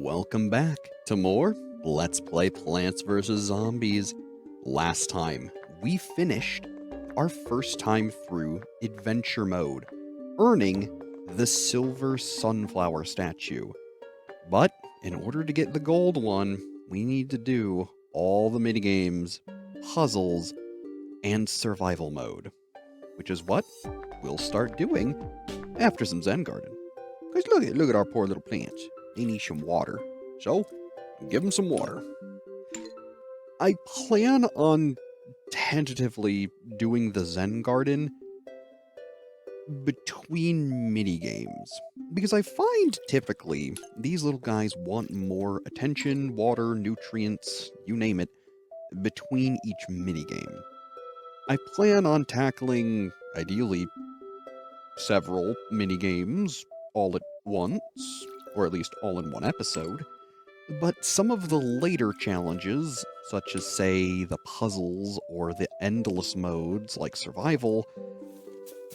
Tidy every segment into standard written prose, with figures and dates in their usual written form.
Welcome back to more Let's Play Plants vs. Zombies. Last time, we finished our first time through Adventure Mode, earning the Silver Sunflower statue. But in order to get the gold one, we need to do all the minigames, puzzles, and survival mode, which is what we'll start doing after some Zen Garden. Because look at our poor little plants. They need some water. So, give them some water. I plan on tentatively doing the Zen Garden between minigames. Because I find typically these little guys want more attention, water, nutrients, you name it, between each minigame. I plan on tackling, ideally, several minigames all at once, or at least all in one episode, but some of the later challenges, such as, say, the puzzles or the endless modes like survival,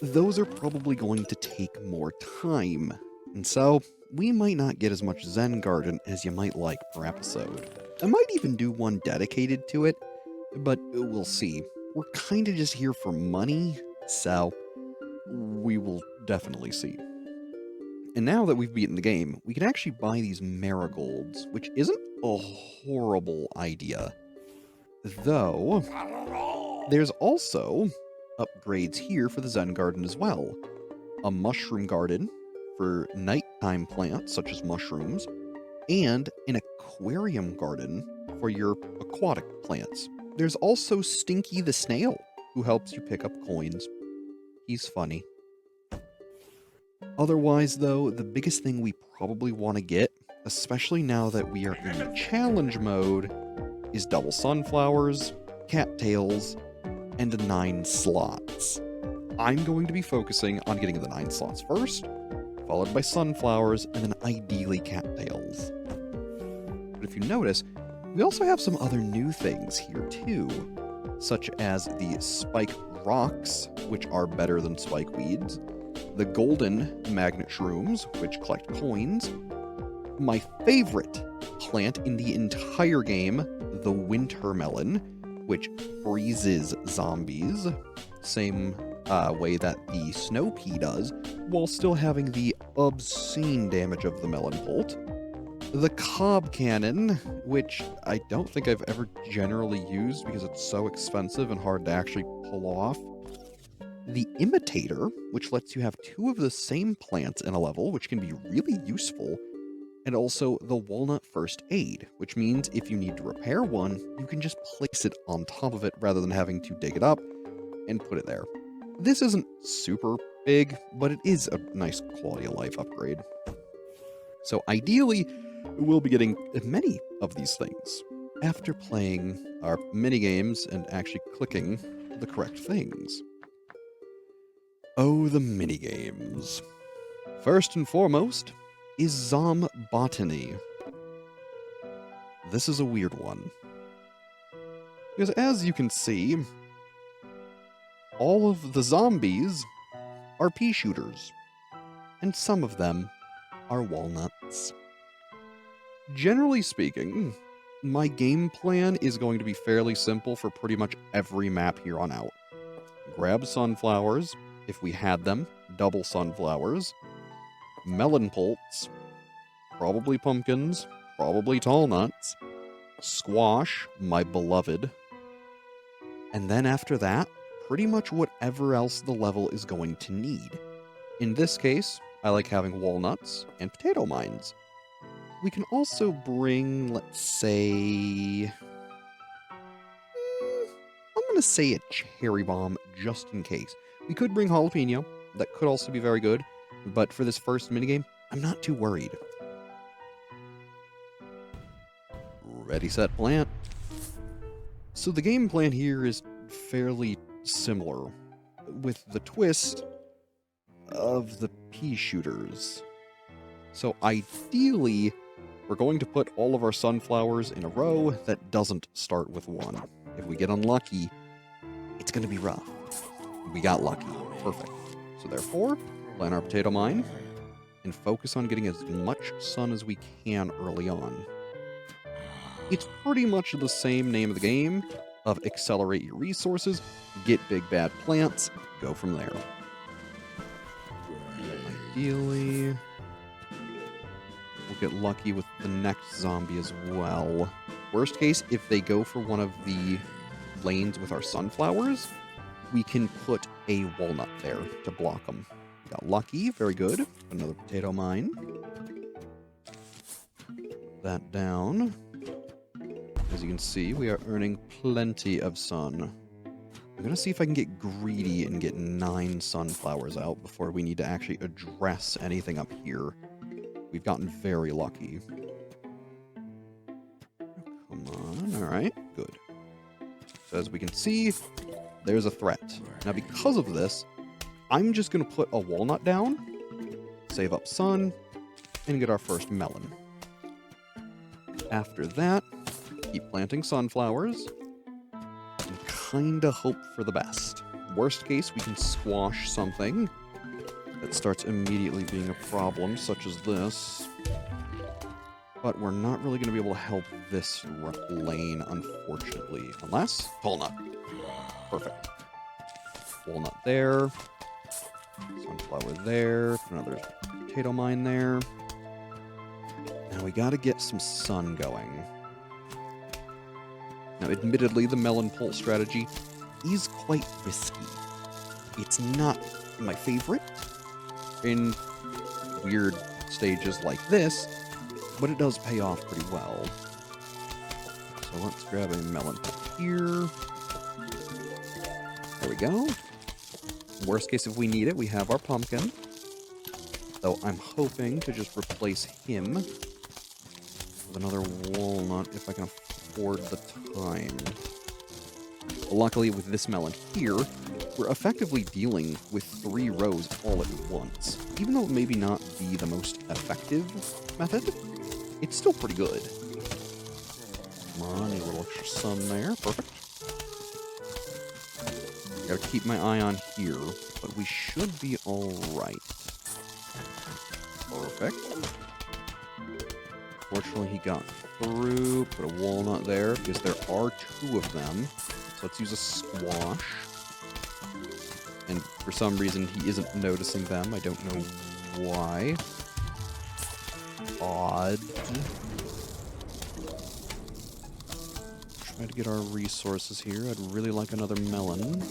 those are probably going to take more time, and so we might not get as much Zen Garden as you might like per episode. I might even do one dedicated to it, but we'll see. We're kinda just here for money, so we will definitely see. And now that we've beaten the game, we can actually buy these marigolds, which isn't a horrible idea. Though, there's also upgrades here for the Zen Garden as well. A mushroom garden for nighttime plants, such as mushrooms, and an aquarium garden for your aquatic plants. There's also Stinky the Snail, who helps you pick up coins. He's funny. Otherwise, though, the biggest thing we probably want to get, especially now that we are in challenge mode, is double sunflowers, cattails, and 9 slots. I'm going to be focusing on getting the 9 slots first, followed by sunflowers, and then ideally cattails. But if you notice, we also have some other new things here too, such as the spike rocks, which are better than spike weeds, the golden magnet shrooms, which collect coins, my favorite plant in the entire game, the winter melon, which freezes zombies, same way that the snow pea does, while still having the obscene damage of the melon bolt, the cob cannon, which I don't think I've ever generally used because it's so expensive and hard to actually pull off, the imitator, which lets you have 2 of the same plants in a level, which can be really useful, and also the walnut first aid, which means if you need to repair one, you can just place it on top of it rather than having to dig it up and put it there. This isn't super big, but it is a nice quality of life upgrade. So ideally, we'll be getting many of these things after playing our minigames and actually clicking the correct things. Oh, the minigames. First and foremost is Zombotany. This is a weird one. Because as you can see, all of the zombies are pea shooters, and some of them are walnuts. Generally speaking, my game plan is going to be fairly simple for pretty much every map here on out. Grab sunflowers, if we had them, double sunflowers, melon pults, probably pumpkins, probably tall nuts, squash, my beloved, and then after that, pretty much whatever else the level is going to need. In this case, I like having walnuts and potato mines. We can also bring, let's say, I'm going to say a cherry bomb just in case. We could bring jalapeno, that could also be very good, but for this first minigame, I'm not too worried. Ready, set, plant. So the game plan here is fairly similar, with the twist of the pea shooters. So ideally, we're going to put all of our sunflowers in a row that doesn't start with 1. If we get unlucky, it's going to be rough. We got lucky. Perfect. So therefore, plant our potato mine, and focus on getting as much sun as we can early on. It's pretty much the same name of the game of accelerate your resources, get big bad plants, go from there. Ideally, we'll get lucky with the next zombie as well. Worst case, if they go for one of the lanes with our sunflowers, we can put a walnut there to block them. Got lucky, very good. Another potato mine. That down. As you can see, we are earning plenty of sun. I'm going to see if I can get greedy and get 9 sunflowers out before we need to actually address anything up here. We've gotten very lucky. Come on, alright, good. So as we can see, there's a threat. Now because of this, I'm just going to put a walnut down, save up sun, and get our first melon. After that, keep planting sunflowers, and kinda hope for the best. Worst case, we can squash something that starts immediately being a problem, such as this. But we're not really going to be able to help this lane, unfortunately. Unless, walnut. Perfect. Walnut there. Sunflower there. Another potato mine there. Now we gotta get some sun going. Now, admittedly, the melon pult strategy is quite risky. It's not my favorite in weird stages like this, but it does pay off pretty well. So let's grab a melon here. There we go. Worst case, if we need it, we have our pumpkin. Though I'm hoping to just replace him with another walnut if I can afford the time. Luckily, with this melon here, we're effectively dealing with 3 rows all at once. Even though it maybe not be the most effective method, it's still pretty good. Come on, need a little extra sun there. Perfect. Gotta keep my eye on here, but we should be alright. Perfect. Fortunately, he got through. Put a walnut there, because there are 2 of them. So let's use a squash. And for some reason, he isn't noticing them. I don't know why. Odd. Try to get our resources here. I'd really like another melon.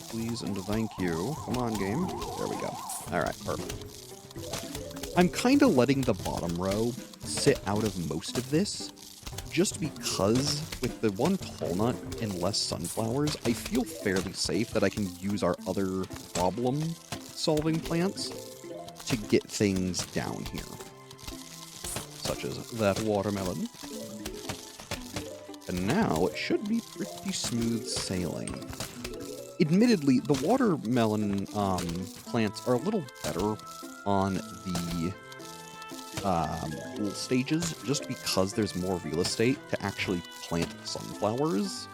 Please and thank you. Come on, game. There we go. Alright, perfect. I'm kind of letting the bottom row sit out of most of this, just because with the 1 tall nut and less sunflowers, I feel fairly safe that I can use our other problem-solving plants to get things down here. Such as that watermelon. And now it should be pretty smooth sailing. Admittedly, the watermelon plants are a little better on the pool stages, just because there's more real estate to actually plant sunflowers.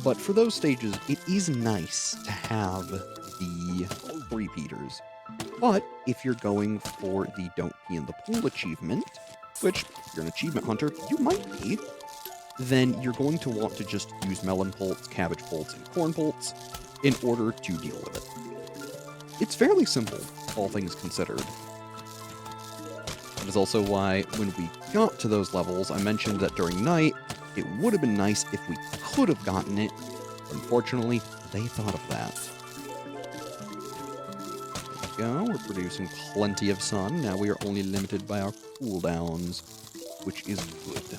But for those stages, it is nice to have the repeaters. But if you're going for the Don't Pee in the Pool achievement, which, if you're an achievement hunter, you might be, then you're going to want to just use melon pults, cabbage pults, and corn pults in order to deal with it. It's fairly simple, all things considered. That is also why, when we got to those levels, I mentioned that during night, it would have been nice if we could have gotten it. Unfortunately, they thought of that. There we go, we're producing plenty of sun. Now we are only limited by our cooldowns, which is good.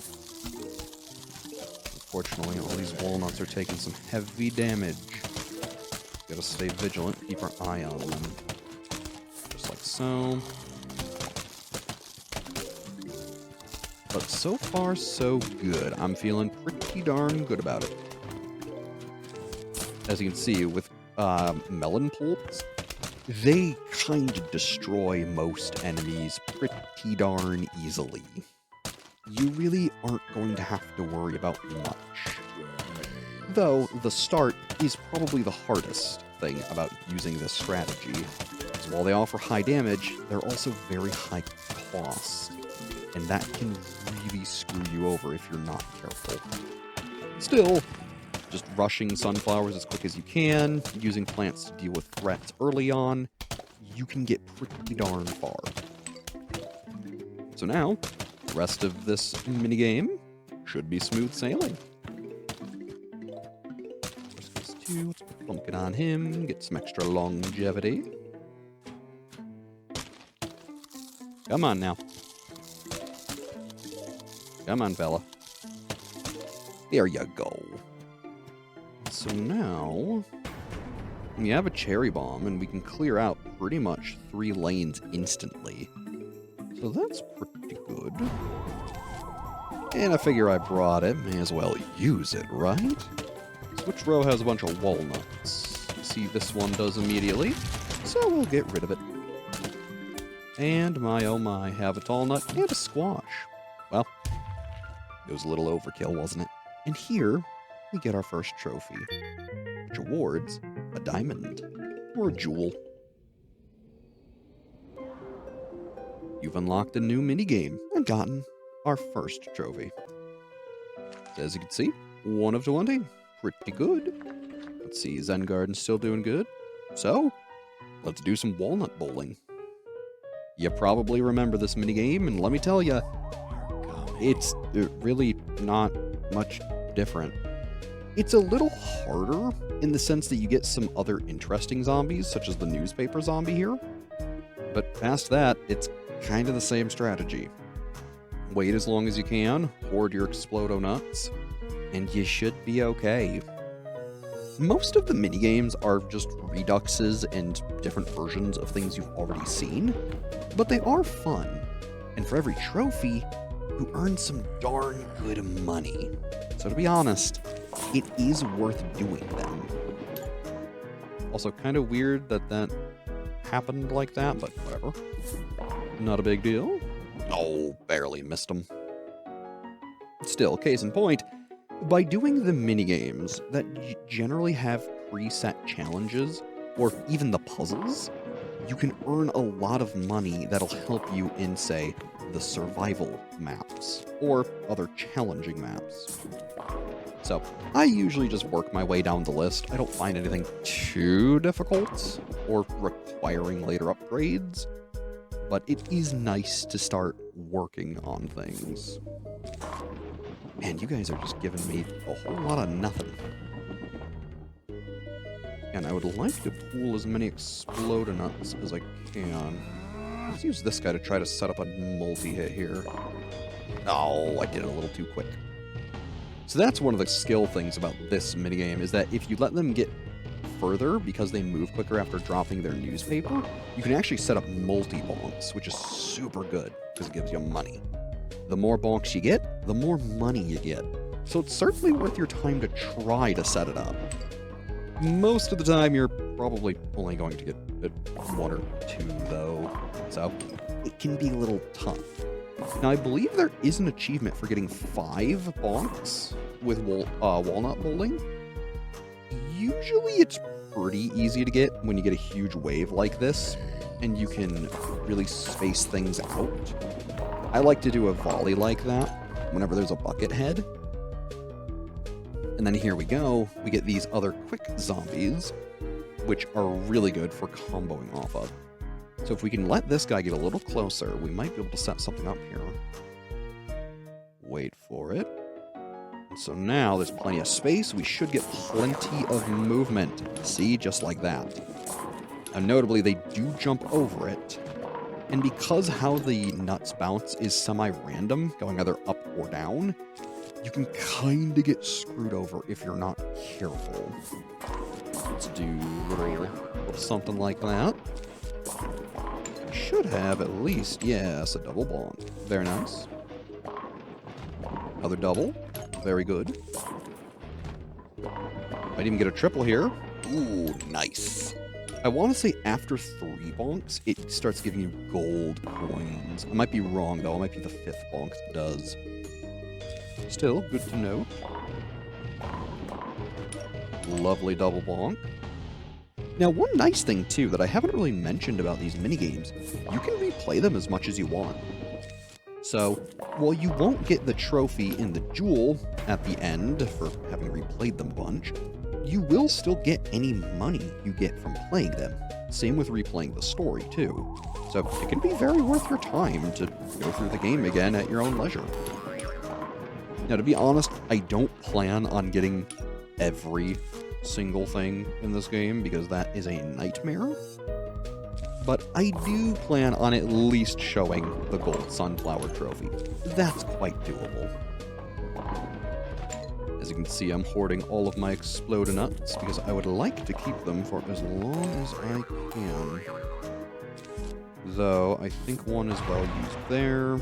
Unfortunately, all these walnuts are taking some heavy damage. Gotta stay vigilant, keep our eye on them. Just like so. But so far, so good. I'm feeling pretty darn good about it. As you can see, with melon pulps, they kind of destroy most enemies pretty darn easily. You really aren't going to have to worry about much. Though, the start is probably the hardest thing about using this strategy. So while they offer high damage, they're also very high cost. And that can really screw you over if you're not careful. Still, just rushing sunflowers as quick as you can, using plants to deal with threats early on, you can get pretty darn far. So now, the rest of this minigame should be smooth sailing. Let's put Pumpkin on him, get some extra longevity. Come on now. Come on, fella. There you go. So now, we have a cherry bomb, and we can clear out pretty much 3 lanes instantly. So that's pretty good. And I figure I brought it, may as well use it, right? Which row has a bunch of walnuts? See, this one does immediately, so we'll get rid of it. And my oh my, have a tall nut and a squash. Well, it was a little overkill, wasn't it? And here, we get our first trophy, which awards a diamond, or a jewel. You've unlocked a new minigame and gotten our first trophy. As you can see, 1 of 20. Pretty good. Let's see, Zen Garden's still doing good. So, let's do some walnut bowling. You probably remember this minigame, and let me tell you, it's really not much different. It's a little harder in the sense that you get some other interesting zombies, such as the newspaper zombie here. But past that, it's kind of the same strategy. Wait as long as you can, hoard your Explodo nuts, and you should be okay. Most of the minigames are just reduxes and different versions of things you've already seen, but they are fun, and for every trophy, you earn some darn good money. So to be honest, it is worth doing them. Also, kind of weird that that happened like that, but whatever. Not a big deal. Oh, barely missed them. Still, case in point, by doing the minigames that generally have preset challenges, or even the puzzles, you can earn a lot of money that'll help you in, say, the survival maps, or other challenging maps. So, I usually just work my way down the list. I don't find anything too difficult, or requiring later upgrades, but it is nice to start working on things. Man, you guys are just giving me a whole lot of nothing. And I would like to pool as many Explodonuts as I can. Let's use this guy to try to set up a multi-hit here. Oh, I did it a little too quick. So that's one of the skill things about this minigame, is that if you let them get further because they move quicker after dropping their newspaper, you can actually set up multi-bonks, which is super good because it gives you money. The more bonks you get, the more money you get. So it's certainly worth your time to try to set it up. Most of the time, you're probably only going to get 1 or 2, though. So it can be a little tough. Now, I believe there is an achievement for getting 5 bonks with walnut bowling. Usually, it's pretty easy to get when you get a huge wave like this, and you can really space things out. I like to do a volley like that whenever there's a bucket head. And then here we go, we get these other quick zombies, which are really good for comboing off of. So if we can let this guy get a little closer, we might be able to set something up here. Wait for it. And so now there's plenty of space, we should get plenty of movement. See, just like that. And notably, they do jump over it. And because how the nuts bounce is semi-random, going either up or down, you can kind of get screwed over if you're not careful. Let's do a little something like that. We should have at least, yes, a double bonk. Very nice. Another double. Very good. Might even get a triple here. Ooh, nice. I want to say after 3 bonks, it starts giving you gold coins. I might be wrong, though. It might be the 5th bonk that does. Still, good to know. Lovely double bonk. Now, one nice thing, too, that I haven't really mentioned about these minigames, you can replay them as much as you want. So, while you won't get the trophy in the jewel at the end for having replayed them a bunch, you will still get any money you get from playing them. Same with replaying the story, too. So, it can be very worth your time to go through the game again at your own leisure. Now, to be honest, I don't plan on getting every single thing in this game because that is a nightmare. But I do plan on at least showing the gold sunflower trophy. That's quite doable. As you can see, I'm hoarding all of my Explodonuts because I would like to keep them for as long as I can. Though, I think one is well used there.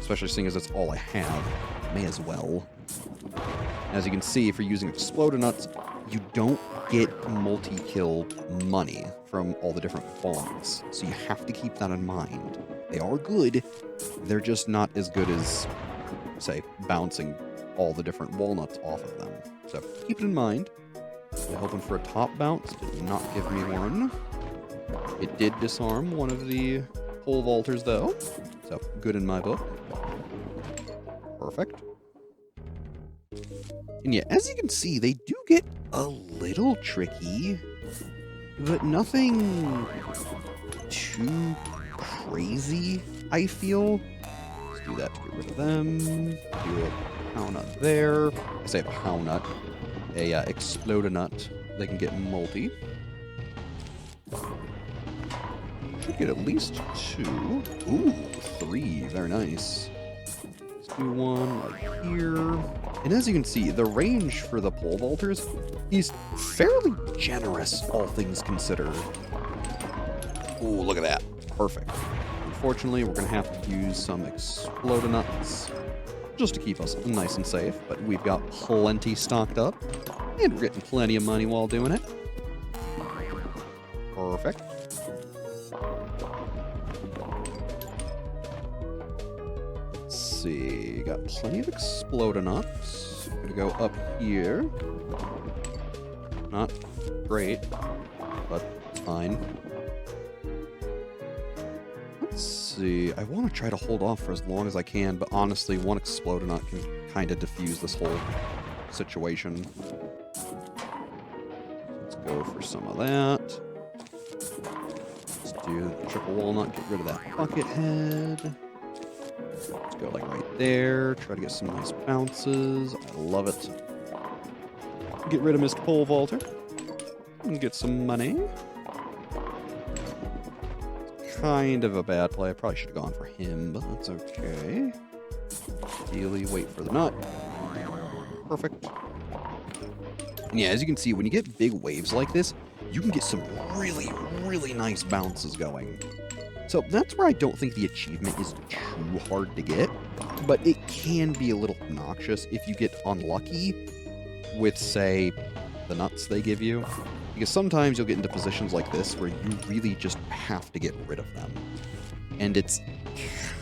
Especially seeing as it's all I have. May as well. As you can see, if you're using Explodonuts, you don't get multi-kill money from all the different bonds. So you have to keep that in mind. They are good. They're just not as good as, say, bouncing all the different walnuts off of them. So keep it in mind. Hoping for a top bounce. Did not give me one. It did disarm one of the pole vaulters, though. So good in my book. Perfect. And yeah, as you can see, they do get a little tricky, but nothing too crazy, I feel. Let's do that to get rid of them. Do a Pownut there. I say a Pownut. A Explodonut. They can get multi. Should get at least 2. Ooh, 3. Very nice. Let's do one right here. And as you can see, the range for the pole vaulters is fairly generous, all things considered. Ooh, look at that. Perfect. Unfortunately, we're going to have to use some Explodonuts just to keep us nice and safe, but we've got plenty stocked up, and we're getting plenty of money while doing it. Perfect. Let's see, got plenty of Explodonuts. Gonna go up here. Not great, but it's fine. Let's see, I want to try to hold off for as long as I can, but honestly, one Explodonut can kind of defuse this whole situation. Let's go for some of that. Let's do the triple walnut, get rid of that bucket head. Let's go like right there, try to get some nice bounces. I love it. Get rid of Mr. Pole Vaulter and get some money. Kind of a bad play. I probably should have gone for him, but that's okay. Ideally, wait for the nut. Perfect. And yeah, as you can see, when you get big waves like this, you can get some really, really nice bounces going. So that's where I don't think the achievement is too hard to get, but it can be a little obnoxious if you get unlucky with, say, the nuts they give you. Because sometimes you'll get into positions like this where you really just have to get rid of them. And it's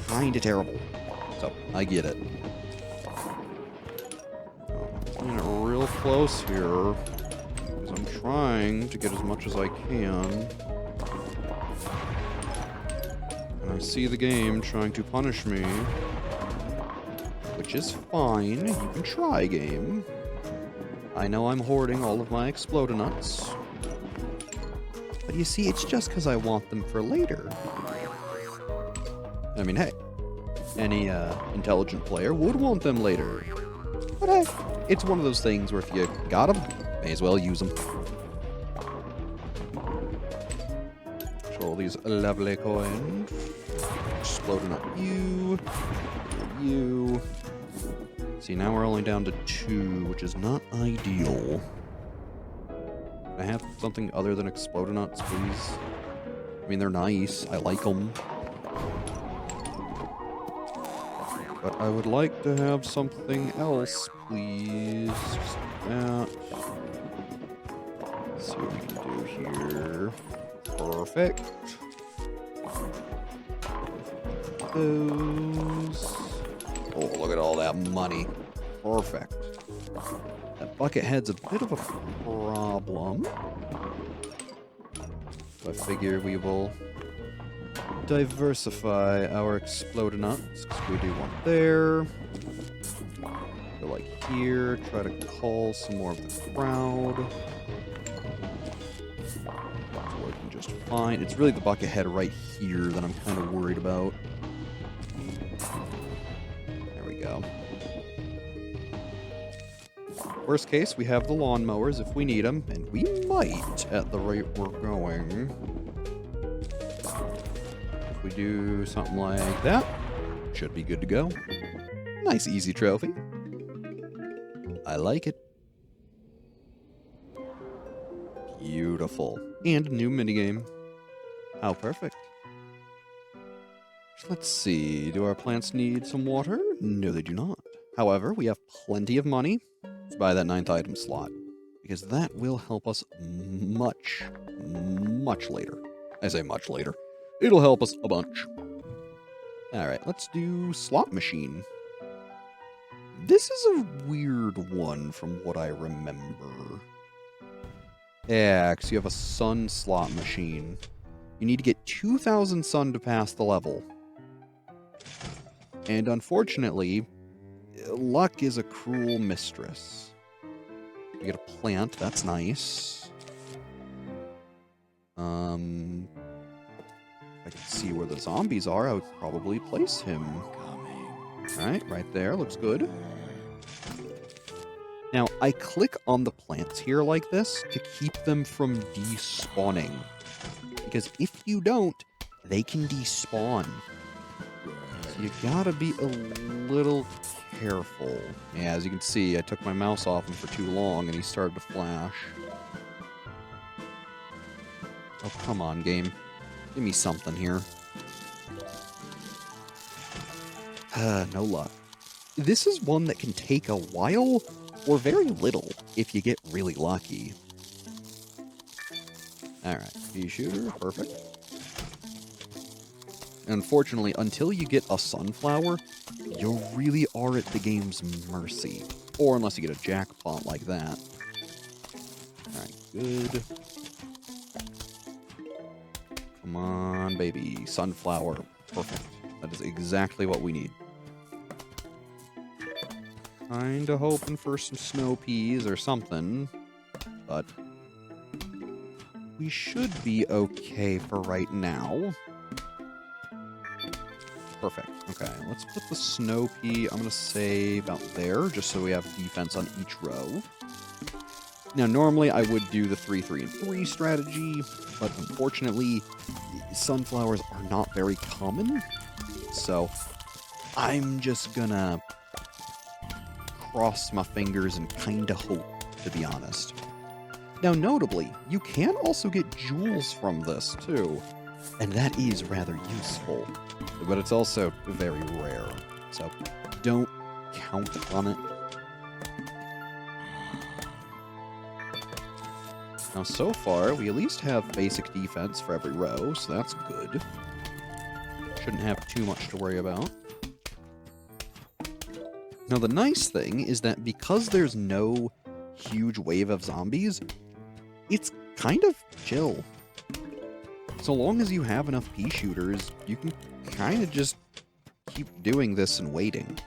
kind of terrible. So, I get it. I'm getting real close here. Because I'm trying to get as much as I can. And I see the game trying to punish me. Which is fine. You can try, game. I know I'm hoarding all of my Explodonuts. But you see, it's just because I want them for later. I mean, hey, any intelligent player would want them later. But hey, it's one of those things where if you got them, may as well use them. All these lovely coins. Explodonut you. See, now we're only down to 2, which is not ideal. Can I have something other than Explodonuts, please? I mean, they're nice. I like them. But I would like to have something else, please. Just that. Let's see what we can do here. Perfect. Those. Oh, look at all that money. Perfect. That bucket head's a bit of a problem. So I figure we will diversify our Explodonauts, because we do one there. Go like here, try to call some more of the crowd. It's working just fine. It's really the bucket head right here that I'm kind of worried about. There we go. Worst case, we have the lawnmowers if we need them, and we might at the rate we're going. If we do something like that, should be good to go. Nice easy trophy. I like it. Beautiful. And a new minigame. How perfect. Let's see, do our plants need some water? No, they do not. However, we have plenty of money to buy that 9th item slot, because that will help us much, much later. I say much later. It'll help us a bunch. Alright, let's do slot machine. This is a weird one from what I remember. Yeah, because you have a sun slot machine. You need to get 2,000 sun to pass the level. And unfortunately, luck is a cruel mistress. You get a plant, that's nice. If I could see where the zombies are, I would probably place him. Alright, right there, looks good. Now, I click on the plants here like this to keep them from despawning. Because if you don't, they can despawn. So you gotta be a little careful. Yeah, as you can see, I took my mouse off him for too long and he started to flash. Oh, come on, game. Give me something here. No luck. This is one that can take a while, or very little, if you get really lucky. Alright, pea shooter, perfect. Unfortunately, until you get a sunflower, you really are at the game's mercy. Or unless you get a jackpot like that. Alright, good. Come on, baby. Sunflower. Perfect. That is exactly what we need. Kinda hoping for some snow peas or something, but we should be okay for right now. Perfect. Okay, let's put the snow pea, I'm gonna say about there, just so we have defense on each row. Now, normally I would do the 3-3-3 strategy, but unfortunately, sunflowers are not very common, so I'm just gonna cross my fingers and kinda hope, to be honest. Now, notably, you can also get jewels from this, too, and that is rather useful, but it's also very rare, so don't count on it. Now, so far, we at least have basic defense for every row, so that's good. Shouldn't have too much to worry about. Now, the nice thing is that because there's no huge wave of zombies, it's kind of chill. So long as you have enough pea shooters, you can kind of just keep doing this and waiting.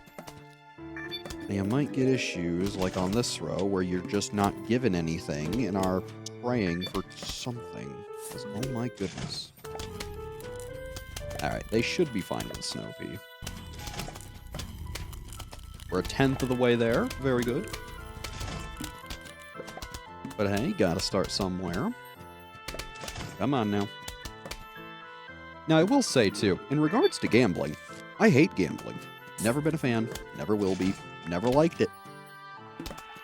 Now, you might get issues, like on this row, where you're just not given anything and are praying for something. Because, oh my goodness. Alright, they should be fine with snow pea. We're a 10th of the way there. Very good. But hey, gotta start somewhere. Come on now. Now, I will say, too, in regards to gambling, I hate gambling. Never been a fan. Never will be. Never liked it.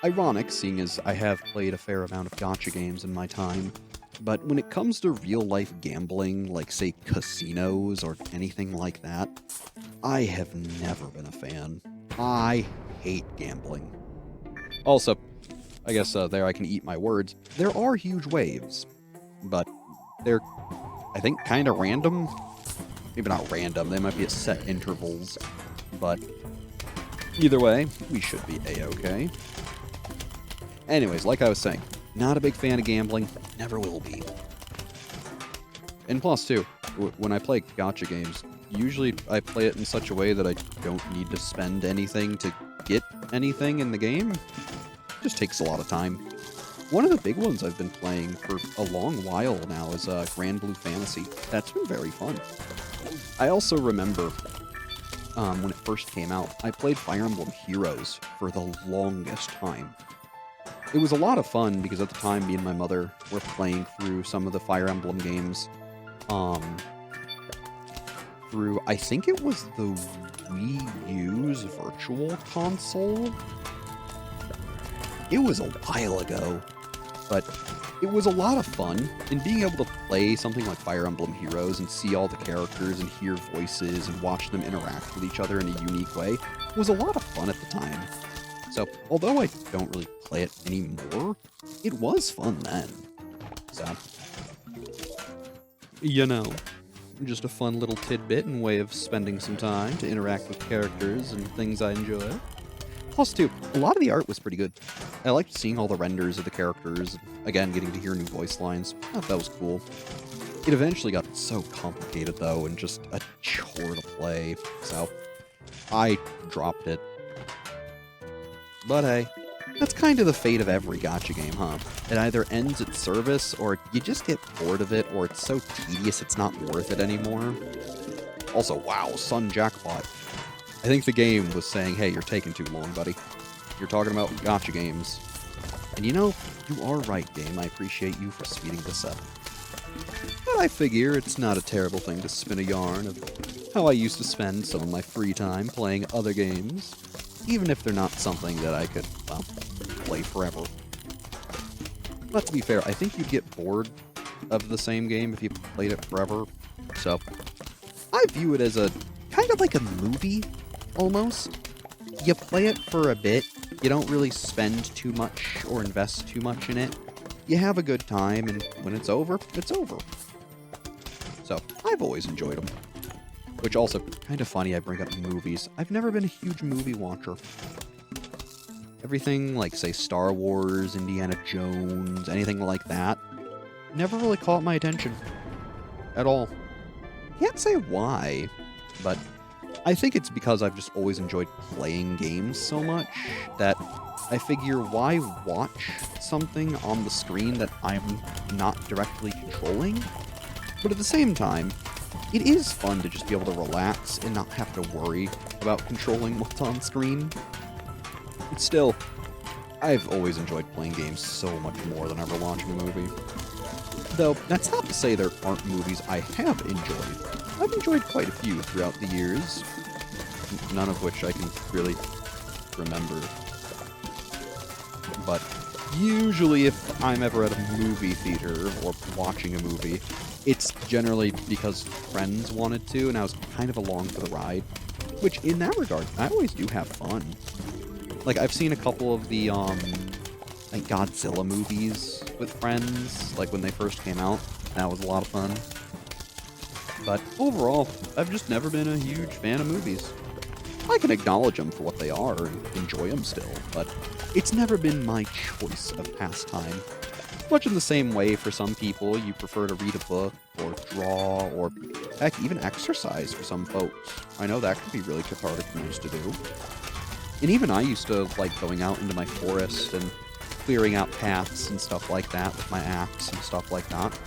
Ironic, seeing as I have played a fair amount of gacha games in my time. But when it comes to real-life gambling, like, say, casinos or anything like that, I have never been a fan. I hate gambling. Also, I guess there I can eat my words. There are huge waves, but they're, I think, kind of random. Maybe not random, they might be at set intervals, but either way, we should be a-okay. Anyways, like I was saying, not a big fan of gambling, never will be. And plus, too, when I play gacha games, usually I play it in such a way that I don't need to spend anything to get anything in the game. It just takes a lot of time. One of the big ones I've been playing for a long while now is Grand Blue Fantasy. That's been very fun. I also remember when it first came out, I played Fire Emblem Heroes for the longest time. It was a lot of fun because at the time, me and my mother were playing through some of the Fire Emblem games. Through, I think it was the Wii U's Virtual Console. It was a while ago, but it was a lot of fun, and being able to play something like Fire Emblem Heroes and see all the characters and hear voices and watch them interact with each other in a unique way was a lot of fun at the time. So, although I don't really play it anymore, it was fun then. So, you know, just a fun little tidbit and way of spending some time to interact with characters and things I enjoy. Plus, too, a lot of the art was pretty good. I liked seeing all the renders of the characters, again, getting to hear new voice lines. I thought that was cool. It eventually got so complicated, though, and just a chore to play, so I dropped it. But hey, that's kind of the fate of every gacha game, huh? It either ends its service, or you just get bored of it, or it's so tedious it's not worth it anymore. Also, wow, Sun Jackpot. I think the game was saying, hey, you're taking too long, buddy. You're talking about gacha games. And you know, you are right, game. I appreciate you for speeding this up. But I figure it's not a terrible thing to spin a yarn of how I used to spend some of my free time playing other games, even if they're not something that I could, well, play forever. But to be fair, I think you'd get bored of the same game if you played it forever. So, I view it as a kind of like a movie, almost. You play it for a bit, you don't really spend too much or invest too much in it. You have a good time, and when it's over, it's over. So, I've always enjoyed them. Which also, kind of funny I bring up movies. I've never been a huge movie watcher. Everything like, say, Star Wars, Indiana Jones, anything like that, never really caught my attention. At all. Can't say why, but I think it's because I've just always enjoyed playing games so much that I figure why watch something on the screen that I'm not directly controlling? But at the same time, it is fun to just be able to relax and not have to worry about controlling what's on screen. But still, I've always enjoyed playing games so much more than ever watching a movie. Though, that's not to say there aren't movies I have enjoyed. I've enjoyed quite a few throughout the years, none of which I can really remember. But usually if I'm ever at a movie theater or watching a movie, it's generally because friends wanted to and I was kind of along for the ride. Which, in that regard, I always do have fun. Like, I've seen a couple of the, like, Godzilla movies with friends, like when they first came out. That was a lot of fun. But overall, I've just never been a huge fan of movies. I can acknowledge them for what they are and enjoy them still, but it's never been my choice of pastime. Much in the same way for some people, you prefer to read a book, or draw, or heck, even exercise for some folks. I know that can be really cathartic and nice to do. And even I used to like going out into my forest and clearing out paths and stuff like that with my axe and stuff like that.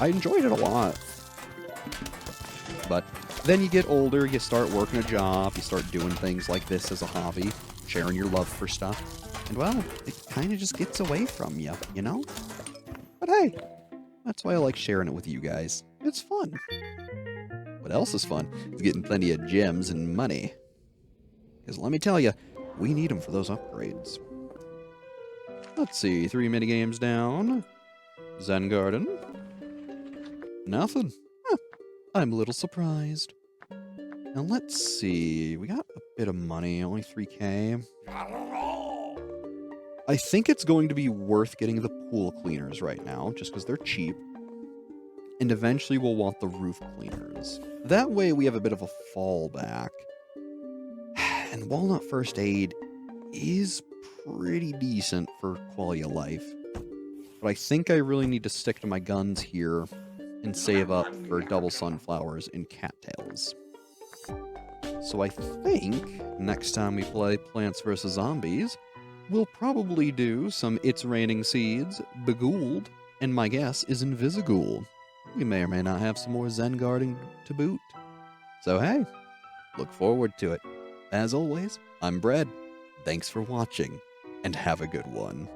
I enjoyed it a lot. But then you get older, you start working a job, you start doing things like this as a hobby, sharing your love for stuff, and well, it kind of just gets away from you, you know? But hey, that's why I like sharing it with you guys. It's fun. What else is fun is getting plenty of gems and money. Because let me tell you, we need them for those upgrades. Let's see, 3 minigames down. Zen Garden. Nothing. Huh, I'm a little surprised. Now let's see, we got a bit of money, only 3K. I think it's going to be worth getting the pool cleaners right now, just because they're cheap. And eventually we'll want the roof cleaners. That way we have a bit of a fallback. And Walnut First Aid, is pretty decent for quality of life. But I think I really need to stick to my guns here and save up for double sunflowers and cattails. So I think next time we play Plants vs. Zombies, we'll probably do some It's Raining Seeds, Begooled, and my guess is Invisigool. We may or may not have some more Zen guarding to boot. So hey, look forward to it. As always, I'm Bread. Thanks for watching, and have a good one.